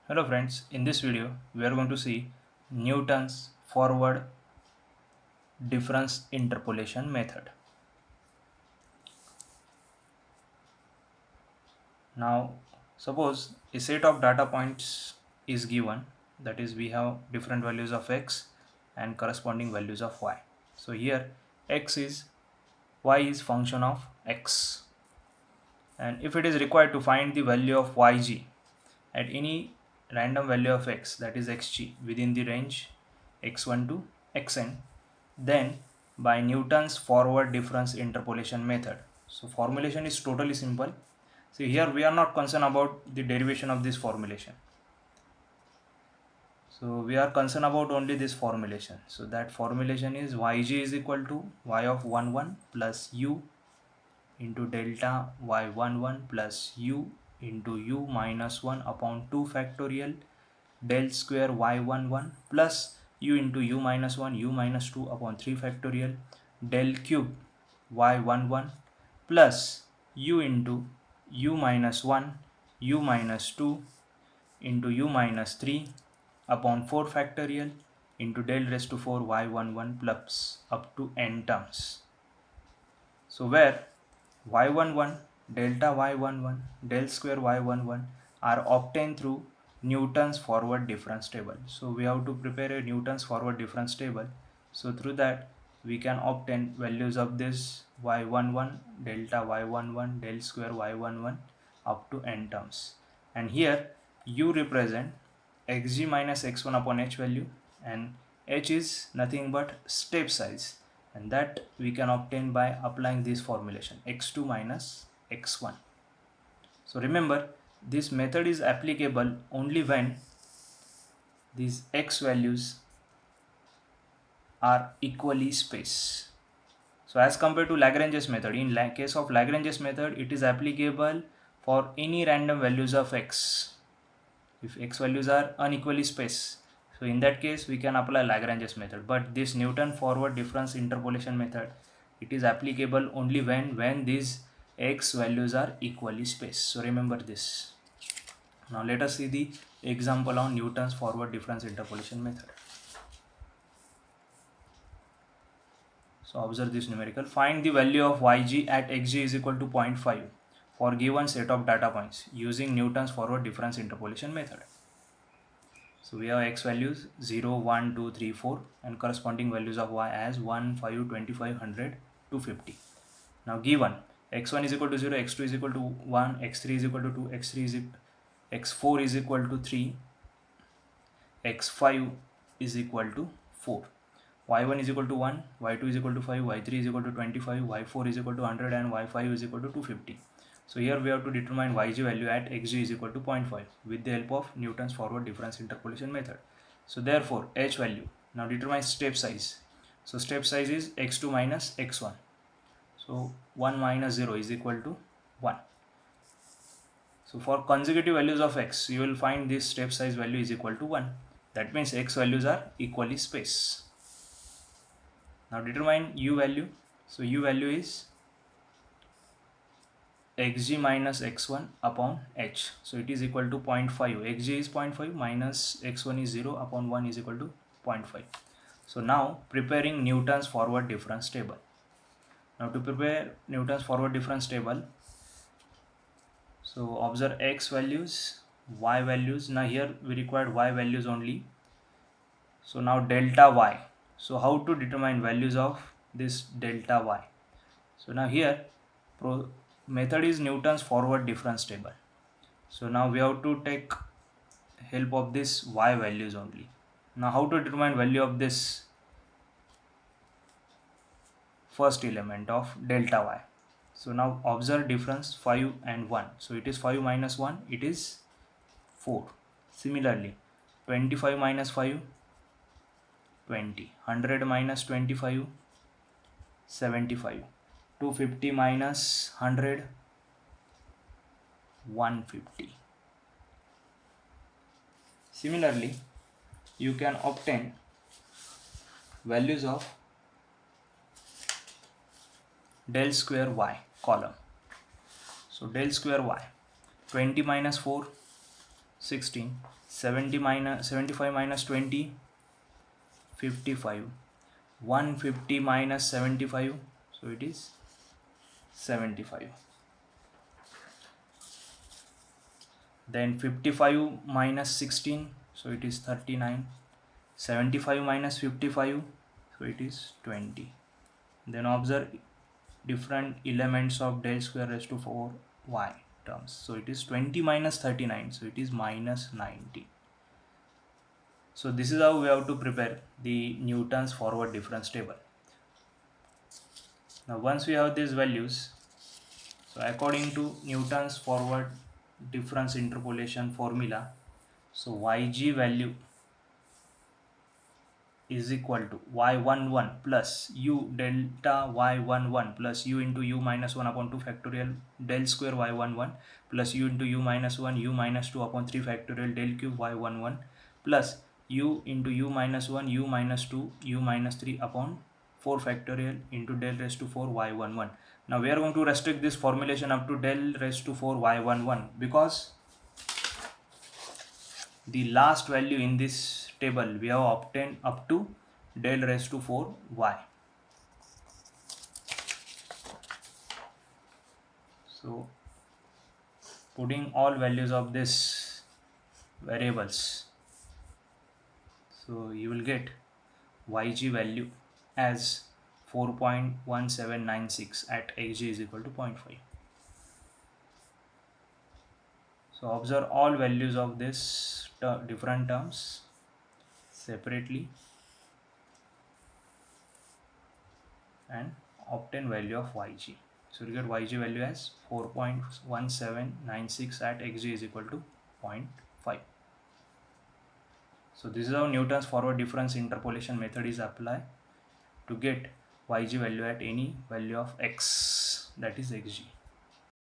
Hello friends, in this video we are going to see Newton's forward difference interpolation method. Now suppose a set of data points is given, that is we have different values of x and corresponding values of y. So here y is function of x, and if it is required to find the value of yg at any random value of x, that is xg, within the range x1 to xn, then by Newton's forward difference interpolation method. So formulation is totally simple. See here we are not concerned about the derivation of this formulation. So we are concerned about only this formulation. So that formulation is yg is equal to y of 1 1 plus u into delta y11 plus u into u minus 1 upon 2 factorial del square y11 plus u into u minus 1 u minus 2 upon 3 factorial del cube y11 plus u into u minus 1 u minus 2 into u minus 3 upon 4 factorial into del raised to 4 y11 plus up to n terms. So where y11 delta y11 del square y11 are obtained through Newton's forward difference table. So we have to prepare a Newton's forward difference table. So through that we can obtain values of this y11 delta y11 del square y11 up to n terms. And here u represent xg minus x1 upon h value, and h is nothing but step size, and that we can obtain by applying this formulation x2 minus x1. So remember, this method is applicable only when these x values are equally spaced. So as compared to Lagrange's method, in case of Lagrange's method, it is applicable for any random values of x if x values are unequally spaced. So in that case we can apply Lagrange's method, but this Newton forward difference interpolation method, it is applicable only when these x values are equally spaced. So remember this. Now let us see the example on Newton's forward difference interpolation method. So observe this numerical. Find the value of yg at xg is equal to 0.5 for given set of data points using Newton's forward difference interpolation method. So we have x values 0, 1, 2, 3, 4 and corresponding values of y as 1, 5, 25, 100, 250. Now given x1 is equal to 0, x2 is equal to 1, x3 is equal to 2, x4 is equal to 3, x5 is equal to 4. y1 is equal to 1, y2 is equal to 5, y3 is equal to 25, y4 is equal to 100 and y5 is equal to 250. So here we have to determine yg value at xg is equal to 0.5 with the help of Newton's forward difference interpolation method. So therefore h value, now determine step size. So step size is x2 minus x1. So 1 minus 0 is equal to 1. So for consecutive values of x, you will find this step size value is equal to 1. That means x values are equally spaced. Now determine u value. So u value is xg minus x1 upon h. So it is equal to 0.5. xg is 0.5 minus x1 is 0 upon 1 is equal to 0.5. So now preparing Newton's forward difference table. Now to prepare Newton's forward difference table, so observe x values, y values. Now here we require y values only. So now delta y. So how to determine values of this delta y? So now here method is Newton's forward difference table. So now we have to take help of this y values only. Now how to determine value of this first element of delta y? So now observe difference 5 and 1. So it is 5 minus 1, it is 4. Similarly 25 minus 5, 20. 100 minus 25, 75. 250 minus 100, 150. Similarly, you can obtain values of del square y column. So del square y, 20 minus 4, 16. 75 minus 20, 55. 150 minus 75, so it is 75. Then 55 minus 16, so it is 39. 75 minus 55, so it is 20. Then observe different elements of del square raised to 4 y terms. So it is 20 minus 39, so it is minus 90. So this is how we have to prepare the Newton's forward difference table. Now once we have these values, so according to Newton's forward difference interpolation formula, so yg value is equal to y11 plus u delta y11 plus u into u minus 1 upon 2 factorial del square y11 plus u into u minus 1 u minus 2 upon 3 factorial del cube y11 plus u into u minus 1 u minus 2 u minus 3 upon 4 factorial into del raised to 4 y11. Now we are going to restrict this formulation up to del raised to 4 y11 because the last value in this table we have obtained up to del raised to 4 y. So putting all values of this variables, so you will get yg value as 4.1796 at xg is equal to 0.5. So observe all values of this different terms separately and obtain value of yg. So you get yg value as 4.1796 at xg is equal to 0.5. So this is how Newton's forward difference interpolation method is applied to get yg value at any value of x, that is xg.